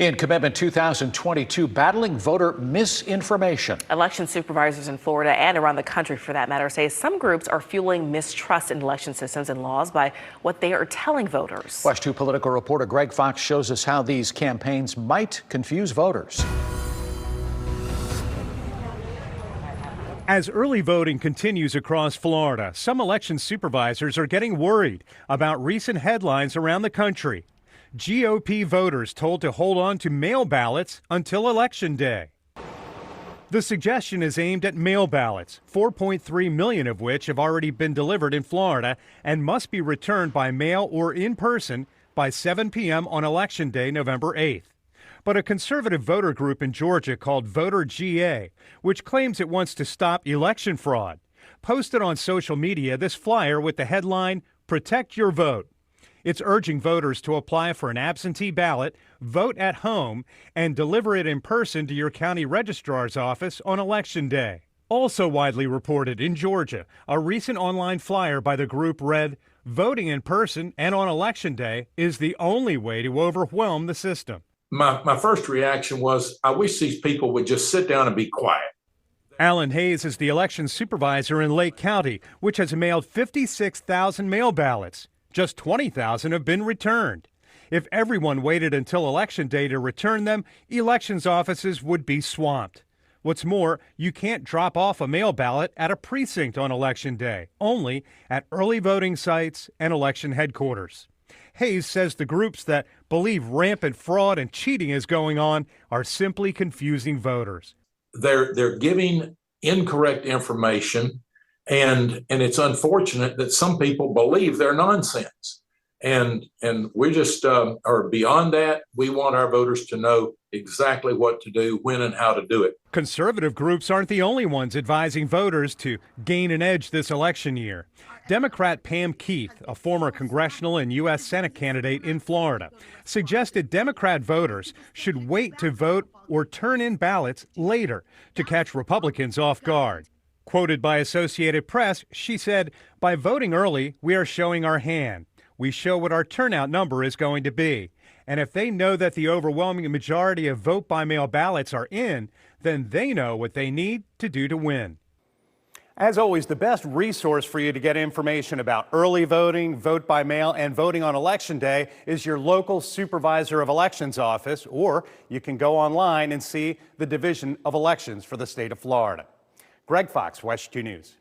In Commitment 2022, battling voter misinformation. Election supervisors in Florida and around the country, for that matter, say some groups are fueling mistrust in election systems and laws by what they are telling voters. WESH 2 political reporter Greg Fox shows us how these campaigns might confuse voters. As early voting continues across Florida, some election supervisors are getting worried about recent headlines around the country. GOP voters told to hold on to mail ballots until Election Day. The suggestion is aimed at mail ballots, 4.3 million of which have already been delivered in Florida and must be returned by mail or in person by 7 p.m. on Election Day, November 8th. But a conservative voter group in Georgia called Voter GA, which claims it wants to stop election fraud, posted on social media this flyer with the headline, "Protect Your Vote." It's urging voters to apply for an absentee ballot, vote at home, and deliver it in person to your county registrar's office on Election Day. Also widely reported in Georgia, a recent online flyer by the group read, "Voting in person and on Election Day is the only way to overwhelm the system." My first reaction was, I wish these people would just sit down and be quiet. Alan Hayes is the election supervisor in Lake County, which has mailed 56,000 mail ballots. Just 20,000 have been returned. If everyone waited until Election Day to return them, elections offices would be swamped. What's more, you can't drop off a mail ballot at a precinct on Election Day, only at early voting sites and election headquarters. Hayes says the groups that believe rampant fraud and cheating is going on are simply confusing voters. They're giving incorrect information, and it's unfortunate that some people believe they're nonsense. And we just are beyond that. We want our voters to know exactly what to do, when and how to do it. Conservative groups aren't the only ones advising voters to gain an edge this election year. Democrat Pam Keith, a former congressional and U.S. Senate candidate in Florida, suggested Democrat voters should wait to vote or turn in ballots later to catch Republicans off guard. Quoted by Associated Press, she said, "By voting early, we are showing our hand. We show what our turnout number is going to be. And if they know that the overwhelming majority of vote-by-mail ballots are in, then they know what they need to do to win." As always, the best resource for you to get information about early voting, vote by mail, and voting on Election Day is your local supervisor of elections office, or you can go online and see the Division of Elections for the state of Florida. Greg Fox, WESH 2 News.